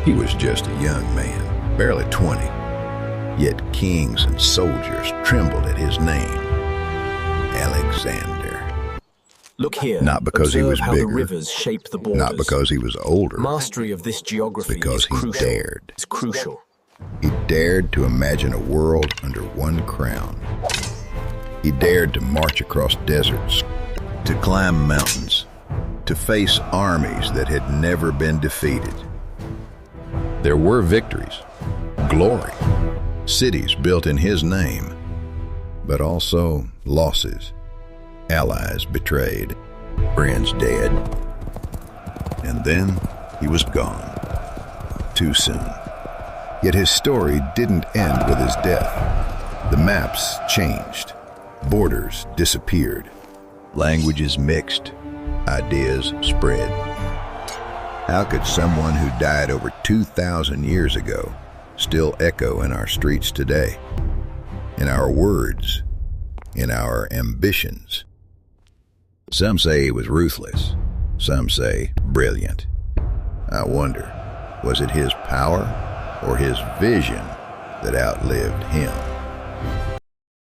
He was just a young man, barely 20, yet kings and soldiers trembled at his name, Alexander. Look here. Not because he was how bigger, the rivers shape the borders. not because he was older, Mastery of this geography because is he crucial. dared. It's crucial. He dared to imagine a world under one crown. He dared to march across deserts, to climb mountains, to face armies that had never been defeated. There were victories, glory, cities built in his name, but also losses, allies betrayed, friends dead. And then he was gone, too soon. Yet his story didn't end with his death. The maps changed, borders disappeared, languages mixed, ideas spread. How could someone who died over 2,000 years ago still echo in our streets today, in our words, in our ambitions? Some say he was ruthless, some say brilliant. I wonder, was it his power or his vision that outlived him?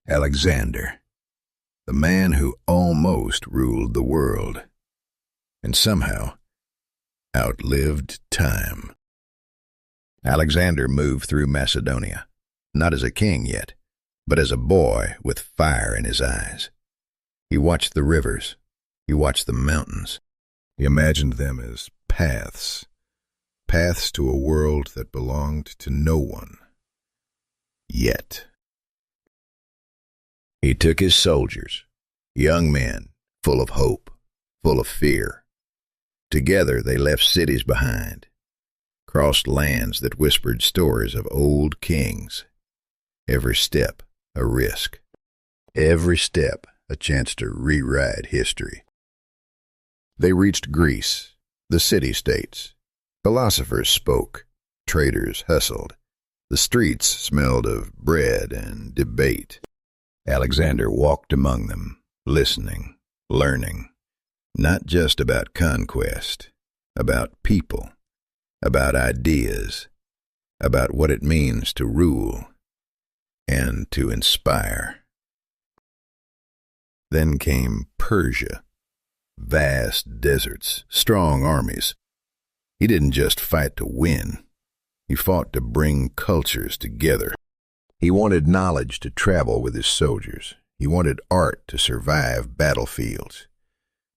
Alexander, the man who almost ruled the world, and somehow outlived time. Alexander moved through Macedonia, not as a king yet, but as a boy with fire in his eyes. He watched the rivers, he watched the mountains. He imagined them as paths to a world that belonged to no one. Yet. He took his soldiers, young men, full of hope, full of fear. Together they left cities behind, crossed lands that whispered stories of old kings. Every step a risk, every step a chance to rewrite history. They reached Greece, the city-states. Philosophers spoke, traders hustled. The streets smelled of bread and debate. Alexander walked among them, listening, learning, not just about conquest, about people, about ideas, about what it means to rule and to inspire. Then came Persia, vast deserts, strong armies. He didn't just fight to win, he fought to bring cultures together. He wanted knowledge to travel with his soldiers. He wanted art to survive battlefields.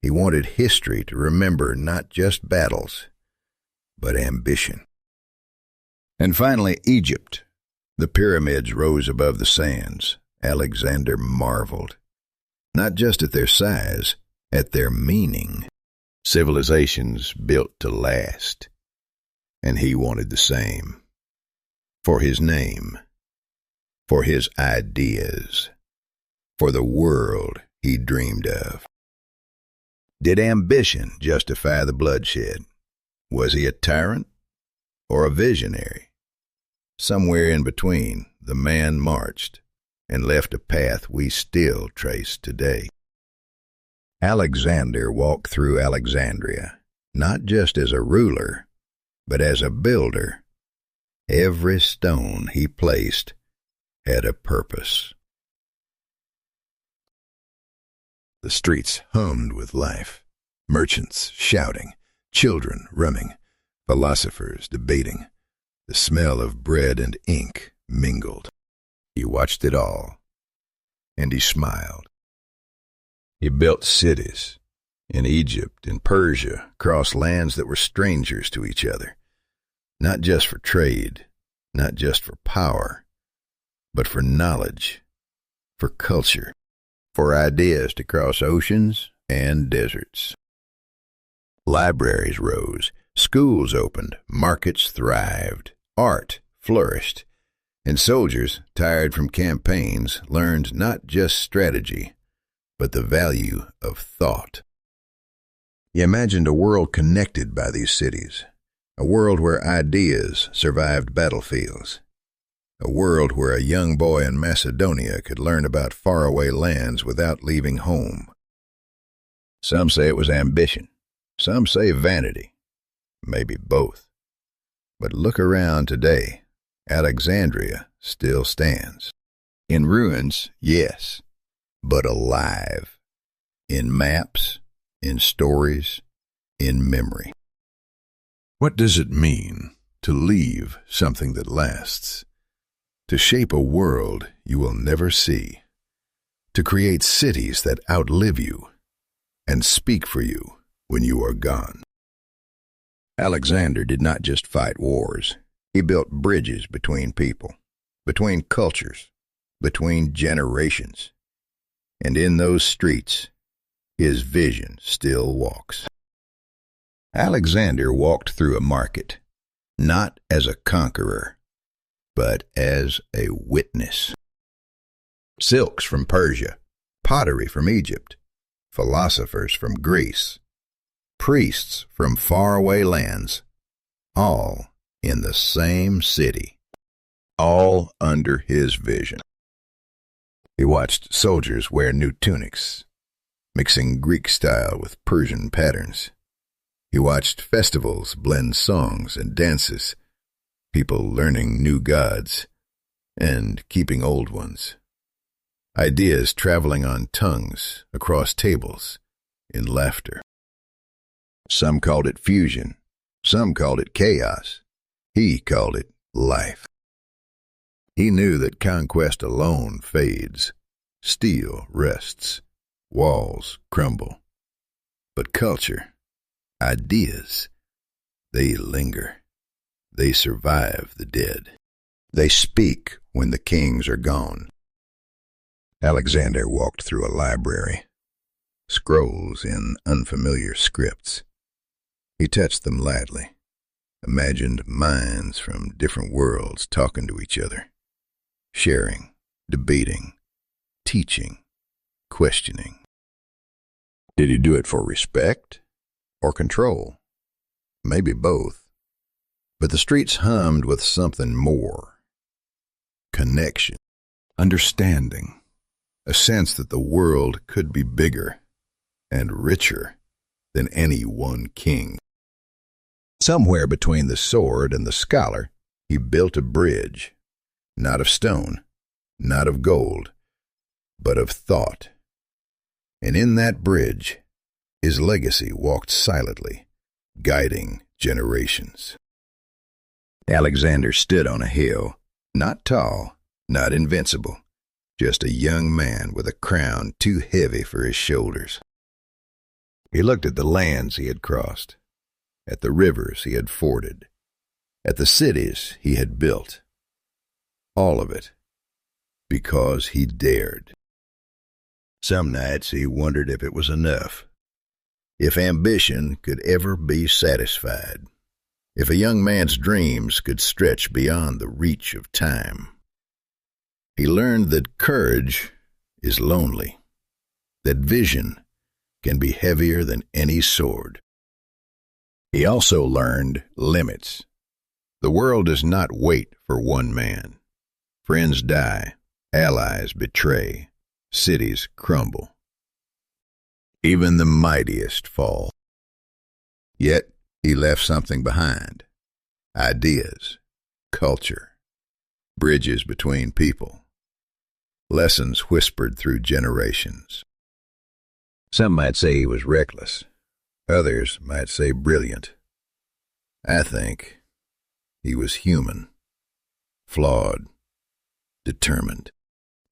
He wanted history to remember not just battles, but ambition. And finally, Egypt. The pyramids rose above the sands. Alexander marveled, not just at their size, at their meaning. Civilizations built to last. And he wanted the same. For his name, for his ideas, for the world he dreamed of. Did ambition justify the bloodshed? Was he a tyrant or a visionary? Somewhere in between, the man marched and left a path we still trace today. Alexander walked through Alexandria, not just as a ruler, but as a builder. Every stone he placed had a purpose. The streets hummed with life, merchants shouting, children running, philosophers debating. The smell of bread and ink mingled. He watched it all, and he smiled. He built cities in Egypt and Persia, across lands that were strangers to each other, not just for trade, not just for power, but for knowledge, for culture, for ideas to cross oceans and deserts. Libraries rose, schools opened, markets thrived, art flourished, and soldiers, tired from campaigns, learned not just strategy, but the value of thought. He imagined a world connected by these cities, a world where ideas survived battlefields, a world where a young boy in Macedonia could learn about faraway lands without leaving home. Some say it was ambition, some say vanity, maybe both. But look around today. Alexandria still stands. In ruins, yes, but alive. In maps, in stories, in memory. What does it mean to leave something that lasts? To shape a world you will never see. To create cities that outlive you and speak for you when you are gone. Alexander did not just fight wars. He built bridges between people, between cultures, between generations. And in those streets, his vision still walks. Alexander walked through a market, not as a conqueror, but as a witness. Silks from Persia, pottery from Egypt, philosophers from Greece, priests from faraway lands, all in the same city, all under his vision. He watched soldiers wear new tunics, mixing Greek style with Persian patterns. He watched festivals blend songs and dances, people learning new gods and keeping old ones. Ideas traveling on tongues across tables in laughter. Some called it fusion. Some called it chaos. He called it life. He knew that conquest alone fades. Steel rests. Walls crumble. But culture, ideas, they linger. They survive the dead. They speak when the kings are gone. Alexander walked through a library. Scrolls in unfamiliar scripts. He touched them lightly, imagined minds from different worlds talking to each other, sharing, debating, teaching, questioning. Did he do it for respect or control? Maybe both. But the streets hummed with something more. Connection, understanding, a sense that the world could be bigger and richer than any one king. Somewhere between the sword and the scholar, he built a bridge, not of stone, not of gold, but of thought. And in that bridge, his legacy walked silently, guiding generations. Alexander stood on a hill, not tall, not invincible, just a young man with a crown too heavy for his shoulders. He looked at the lands he had crossed, at the rivers he had forded, at the cities he had built. All of it, because he dared. Some nights he wondered if it was enough, if ambition could ever be satisfied, if a young man's dreams could stretch beyond the reach of time. He learned that courage is lonely, that vision can be heavier than any sword. He also learned limits. The world does not wait for one man. Friends die, allies betray, cities crumble. Even the mightiest fall. Yet he left something behind. Ideas, culture, bridges between people, lessons whispered through generations. Some might say he was reckless. Others might say brilliant. I think he was human, flawed, determined,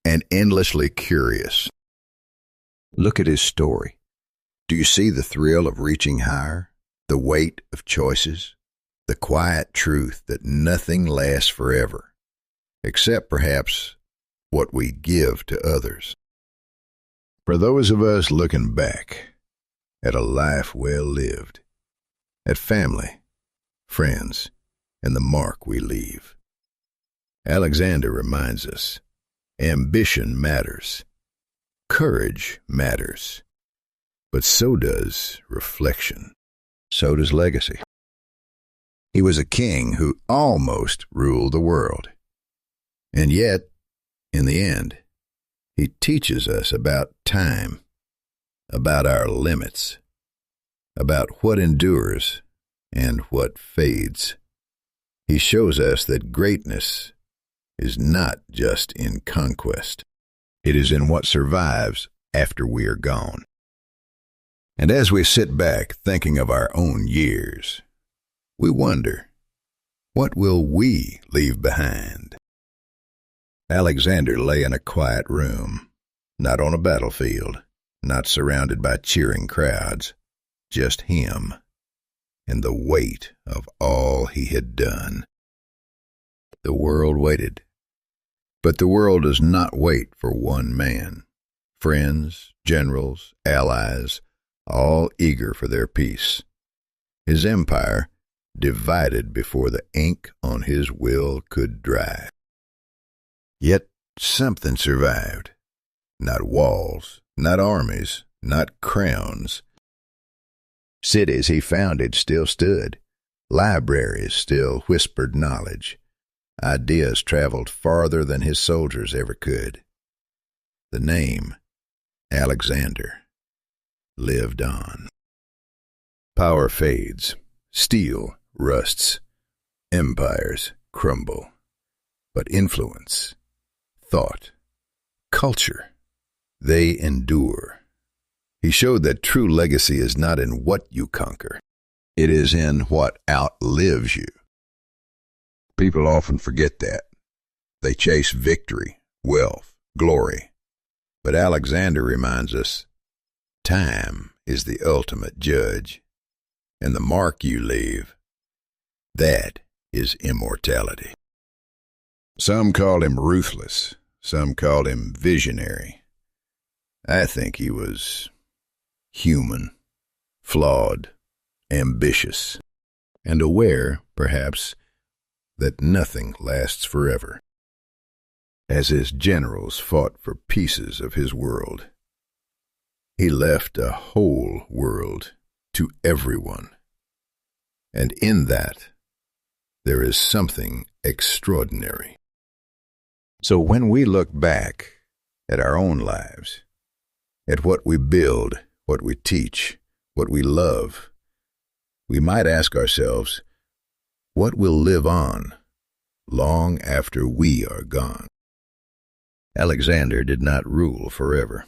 and endlessly curious. Look at his story. Do you see the thrill of reaching higher, the weight of choices, the quiet truth that nothing lasts forever, except perhaps what we give to others? For those of us looking back at a life well lived, at family, friends, and the mark we leave, Alexander reminds us, ambition matters, courage matters, but so does reflection, so does legacy. He was a king who almost ruled the world, and yet, in the end, he teaches us about time, about our limits, about what endures and what fades. He shows us that greatness is not just in conquest. It is in what survives after we are gone. And as we sit back thinking of our own years, we wonder, what will we leave behind? Alexander lay in a quiet room, not on a battlefield, not surrounded by cheering crowds, just him and the weight of all he had done. The world waited. But the world does not wait for one man. Friends, generals, allies, all eager for their peace. His empire divided before the ink on his will could dry. Yet something survived. Not walls, not armies, not crowns. Cities he founded still stood. Libraries still whispered knowledge. Ideas traveled farther than his soldiers ever could. The name, Alexander, lived on. Power fades, steel rusts, empires crumble. But influence, thought, culture, they endure. He showed that true legacy is not in what you conquer. It is in what outlives you. People often forget that. They chase victory, wealth, glory. But Alexander reminds us, time is the ultimate judge, and the mark you leave, that is immortality. Some called him ruthless. Some called him visionary. I think he was human, flawed, ambitious, and aware, perhaps, that nothing lasts forever. As his generals fought for pieces of his world, he left a whole world to everyone. And in that, there is something extraordinary. So when we look back at our own lives, at what we build, what we teach, what we love, we might ask ourselves, what will live on long after we are gone? Alexander did not rule forever,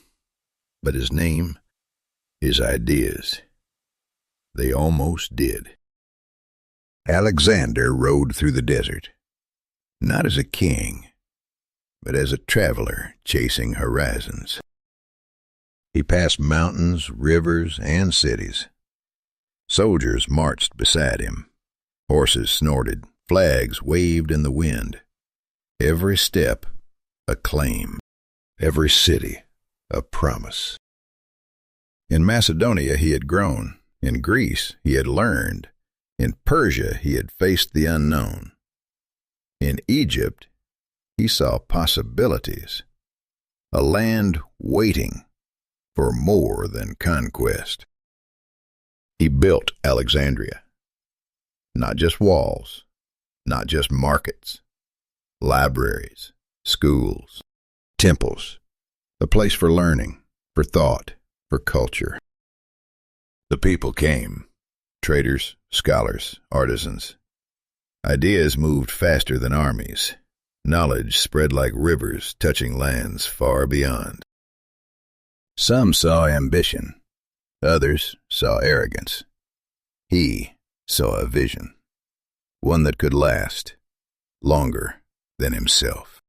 but his name, his ideas, they almost did. Alexander rode through the desert, not as a king, but as a traveler chasing horizons. He passed mountains, rivers, and cities. Soldiers marched beside him. Horses snorted, flags waved in the wind. Every step a claim, every city a promise. In Macedonia he had grown. In Greece he had learned. In Persia he had faced the unknown. In Egypt he saw possibilities, a land waiting for more than conquest. He built Alexandria. Not just walls, not just markets, libraries, schools, temples, a place for learning, for thought, for culture. The people came, traders, scholars, artisans. Ideas moved faster than armies. Knowledge spread like rivers touching lands far beyond. Some saw ambition. Others saw arrogance. He saw a vision, one that could last longer than himself.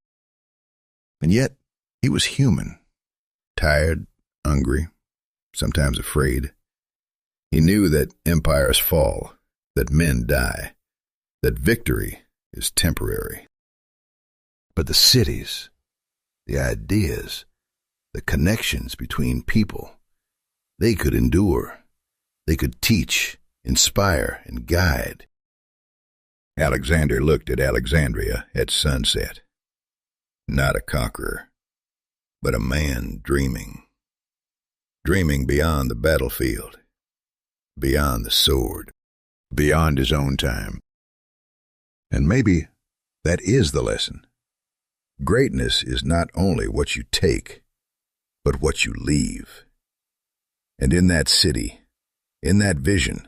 And yet, he was human, tired, hungry, sometimes afraid. He knew that empires fall, that men die, that victory is temporary. But the cities, the ideas, the connections between people, they could endure. They could teach, inspire, and guide. Alexander looked at Alexandria at sunset. Not a conqueror, but a man dreaming. Dreaming beyond the battlefield, beyond the sword, beyond his own time. And maybe that is the lesson. Greatness is not only what you take, but what you leave. And in that city, in that vision,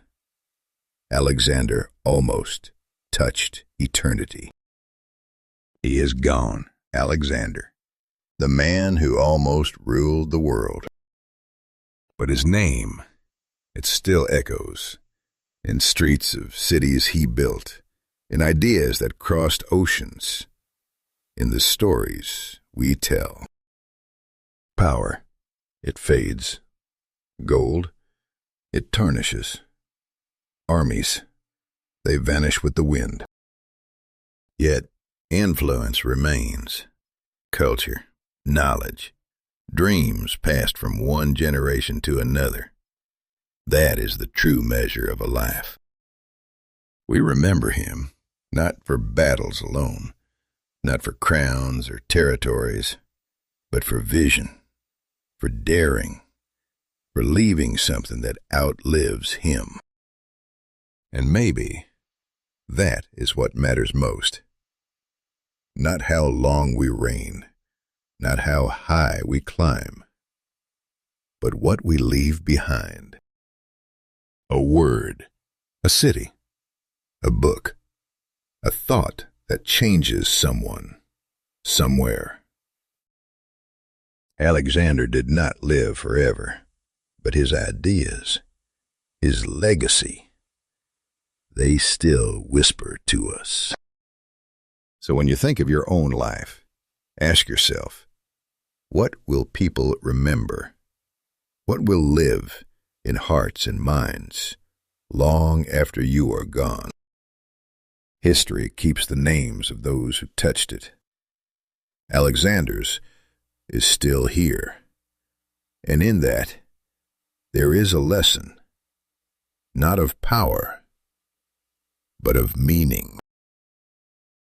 Alexander almost touched eternity. He is gone, Alexander, the man who almost ruled the world. But his name, it still echoes in streets of cities he built, in ideas that crossed oceans, in the stories we tell. Power, it fades. Gold, it tarnishes. Armies, they vanish with the wind. Yet influence remains. Culture, knowledge, dreams passed from one generation to another. That is the true measure of a life. We remember him, not for battles alone, not for crowns or territories, but for vision, for daring, for leaving something that outlives him. And maybe that is what matters most. Not how long we reign, not how high we climb, but what we leave behind. A word, a city, a book, a thought that changes someone, somewhere. Alexander did not live forever, but his ideas, his legacy, they still whisper to us. So when you think of your own life, ask yourself, what will people remember? What will live in hearts and minds long after you are gone? History keeps the names of those who touched it. Alexander's is still here, and in that there is a lesson, not of power, but of meaning.